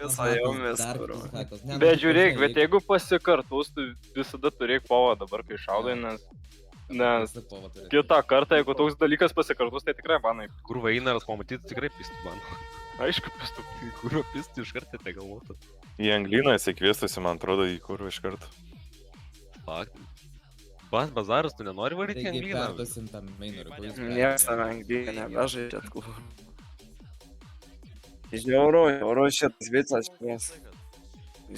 Visą jau mes. Bet žiūrėk, bet jeigu pasikartus, tu visada turėk povą dabar, kai šaudai, nes kitą kartą, jeigu toks dalykas pasikartus, tai tikrai banai. Kur Vainaras pamatyti, tikrai pistų man. Aišku, pistų. Kur pistų iš karto tai galvotų. Į Angliną įsikviestusi, man atrodo, į kurvą iš karto. Fakt. Bazaras, tu nenori varyti į Angliną? Perduosim tam Mainoriui. Niekas tame Angliją nebežaidžiat, kur. Žiauru šitas vicas švies.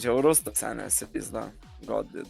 Žiaurus tas senės pizda. God did.